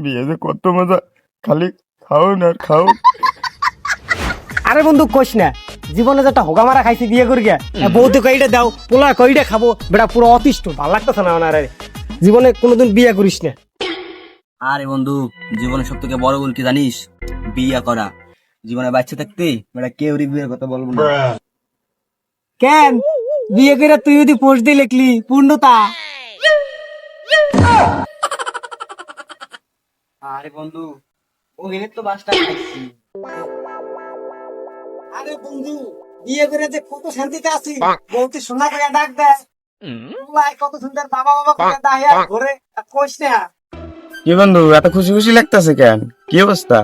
বিয়ে যে কত মজা, খালি খাও আর খাও। আরে বন্ধু কইস না, জীবনে যেটা হোগা মারা খাইছি বিয়ে করি গিয়া বৌদি কইটা দাও, পোলা কইটা খাবো, বেটা পুরো অতিষ্ঠ, ভাল লাগতেছে না আমার। আরে জীবনে কোনোদিন বিয়ে করিস না। আরে বন্ধু, জীবনের সব থেকে বড় ভুল কি জানিস? বিয়ে করা। জীবনে বাচ্চা থাকতে বেটা কেউ বিয়ের কথা বলবো না। কেন বিয়ে করে তুই যদি পোস্ট দিয়ে লিখলি পূর্ণতা? আরে বন্ধু, ওখানে তো বাসটা খাইছি। আরে বন্ধু, বিয়ে করে যে কত শান্তিতে আছি, বলতে শোনা করে ডাক দেয়, কত সুন্দর বাবা বাবা করে দাহিয়া ঘরে, কইস না। কি বন্ধু এত খুশি খুশি লাগতেছে কেন? কি অবস্থা?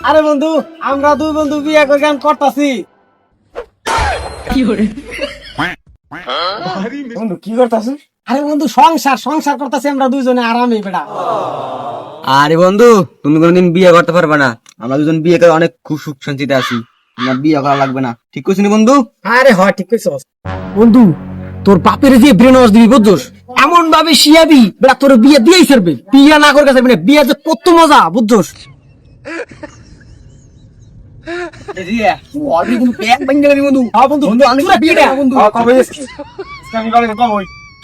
আরে বন্ধু, আমরা দুই বন্ধু বিয়ে করে গান করতাছি। বন্ধু কি করতেছিস? আরে বন্ধু সংসার সংসার করতেছি আমরা দুইজনে আরামে বেটা। আরে বন্ধু, তুমি কোনোদিন বিয়ে করতে পারবে না। আমরা দুজন বিয়ে করে অনেক খুব সুখ শান্তিতে আছি। তোমার বিয়ে করা লাগবে না, ঠিক কইছিস বন্ধু? আরে হয় ঠিক কইছস বন্ধু, তোর বাপের যে ব্রেন ওয়াশ দিবি বুঝছস, এমন ভাবে শিয়াবি বেটা তোর বিয়ে দিয়েই ছাড়বে। বিয়ে না করে গেছে বিয়ে যে কত মজা বুঝছস।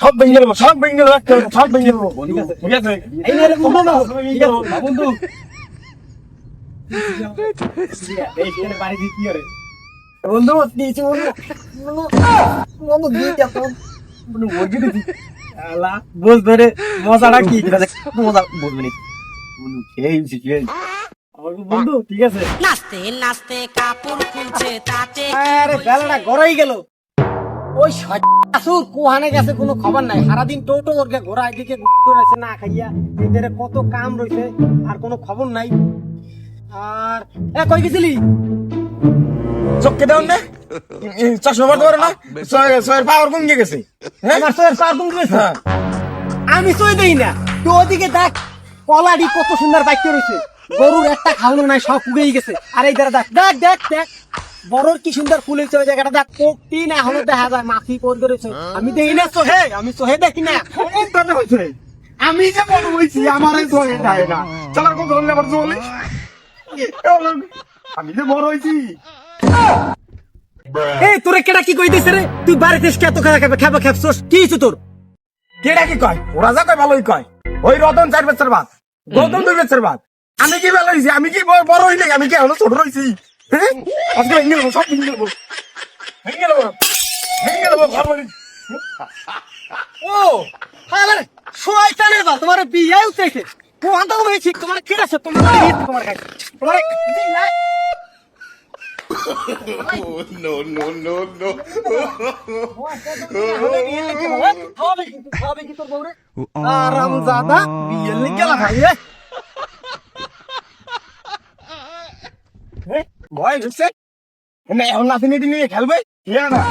সব ভেঙে দেবো, সব ভেঙে দেবো, সব ভেঙে দেবো, ঠিক আছে? বন্ধু বন্ধু দিয়েছি বন্ধু দিয়ে বুঝবে রে মজাটা কি? মজা বলবে না বন্ধু, খেয়েছি খেয়ে। বন্ধু ঠিক আছে। নাচতে নাচতে কাপড় খুলছে তাতে আরে বেলাটা গড়াই গেল। ওই শাশুর কোহানে গেছে কোনো খবর নাই, সারাদিন টোটো ওর ঘোরা এদিকে ঘুরেছে না খাইয়া, এদের কত কাম রয়েছে আর কোনো খবর নাই। আর কই গেছিলি? চোখকে দেও না, চশমা পড়তে পারো না, সোয়ের পাওয়ার কমে গেছে। আমার সোয়ের পার কম গেছে, আমি সই দেই না। তুই ওদিকে দেখ, কলাডি কত সুন্দর বাইতে রয়েছে, গরুর একটা খাওয়ানো নাই, সব উগেই গেছে। আর এই দেখ দেখ দেখ দেখ বড়র কি সুন্দর ফুল হয়েছে ওই জায়গাটা, দেখ কোকটি না হলো দেখা যায় মাছি পর করেছে। আমি দেখি না সোহে, আমি সোহে দেখি না। আমি যে বড় হয়েছি আমার সোয়ে যায় না, চলার কথা বললে আবার চলে। আমি যে বড় হয়েছি। এই তোরে কেডা কি কই দিছে রে? তুই বাড়িতে এসে এত খাবে খেপছস, কি হইছে তোর? কেডা কি কয়? ওরা যা কয় ভালোই কয়। ওই রতন 4 বছর বাদ, গৌতম 2 বছর বাদ। আমি কি ভালো হয়েছি? আমি কি বড় হই নাই? আমি কি এখনো ছোট রয়েছি? হ্যাঁ, আজকে ভেঙে দেবো, সব ভেঙে দেবো, ভেঙে দেবো, ভেঙে দেবো ঘর বাড়ি। ও আরে শয়তানের বাল, তোমার বিয়ে উঠেছে কোনটা হয়েছে? তোমার কি আছে? তোমার তোমার কাছে তোমার বিয়ে আরামজাদা বিয়ে লিখে লাগাই বয়স হচ্ছে না, এখন নাতিনি নিয়ে খেলবে। হিয়া না,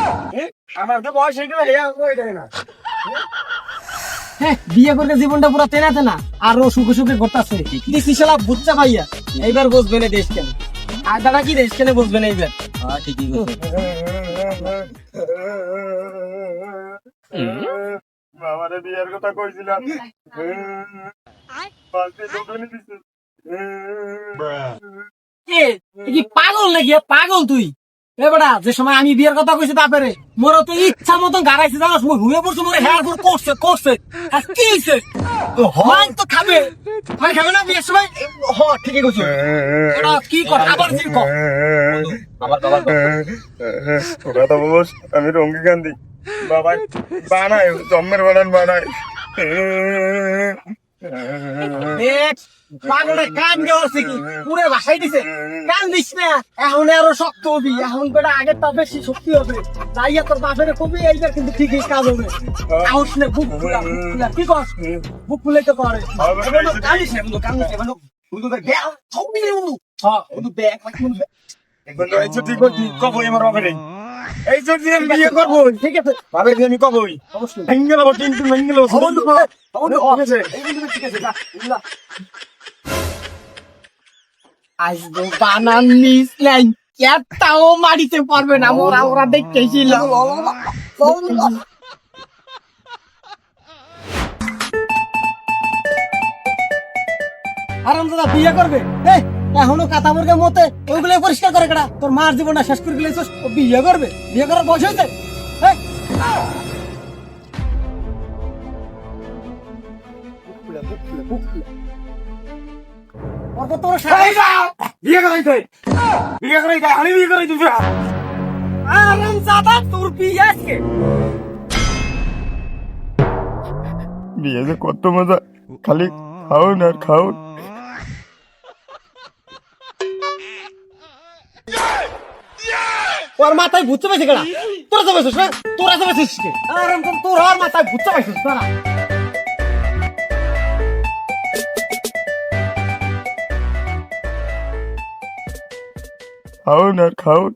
আমার তো বয়স হয়ে গেলে হিয়া ওইটাই না। হ্যাঁ, বিয়ে করে জীবনটা পুরো তেনা তেনা আরো সুখে সুখে ঘটতেছে। দিশালা বুঝছা ভাইয়া, এইবার বুঝবে না দেশ কেন, আর দাদা কি দেশ কেন বুঝবে না এইবার। হ্যাঁ, ঠিকই বলছো। বাবারে বিয়ের কথা কইছিলাম, এ কি পাগল নাকি? পাগল তুই? এ বেটা, যে সময় আমি বিয়ের কথা কইছি তারপরে মোর তো ইচ্ছা মতন গাড়াইছে, জানাস মই হুয়ে পড়ছে, মোরে হেয়ার ফোর করছে করছে। আর কি হইছে? তো হয় তো খাবে, মানে খাবে না বিয়ের সময়? হ ঠিকই কইছো। ওরা কি কর আবার কি কর? আবার বাবা কথা বলস, আমি রঙ্গি কান্দি বাবা বানায়, জম্মের বানান বানায়। দেখ পাগলে কান গেছে কি পুরো ভাষাই দিছে। কান দিস না, এখন আরো শক্ত হবি, এখন বেটা আগের তা বেশি শক্তি হবে। তাইয়া তোর বাপের কবি এইবার কিন্তু ঠিকই কাজ হবে। আউস নে বুক ফুলা, কি কর? বুক ফুলে তো করে কানিস না, বন্ধু কানিস না, বন্ধু দেখ ছবি রে বন্ধু। হ্যাঁ বন্ধু ব্যাগ রাখ বন্ধু। বন্ধু এই ছুটি করছি, কবই আমার বাবারে, এই ছুটি আমি বিয়ে করবো। ঠিক আছে বাবার দিয়ে আমি কবই অবশ্যই ভেঙে দেবো, কিন্তু ভেঙে দেবো বন্ধু বন্ধু ঠিক আছে, ঠিক আছে যা। আজ তো বানান মিস নাই, একটাও মারিতে পারবে না, ওরা দেখতেছিল। হারামজাদা বিয়ে করবে এই এখনো কাতা মুরগের মতে ওগুলো পরিষ্কার করে কেডা তোর মার জীবনটা শেষ করে গেলেছিস ও বিয়ে করবে বিয়ে করার বয়স হয়েছে এই তোর এই যা, বিয়ে করাইতে বিয়ে করাইতে আমি বিয়ে করাই দিবি হারামজাদা তোর বিয়ে আজকে বিয়ে যে কত মজা খালি খাওন আর খাওন ওর মাথায় ভূত পাইছে কেডা তোরা তো পাইছিস না তোরা তো পাইছিস কে আরাম তোর আর মাথায় ভূত পাইছিস তোরা খাওন আর খাওন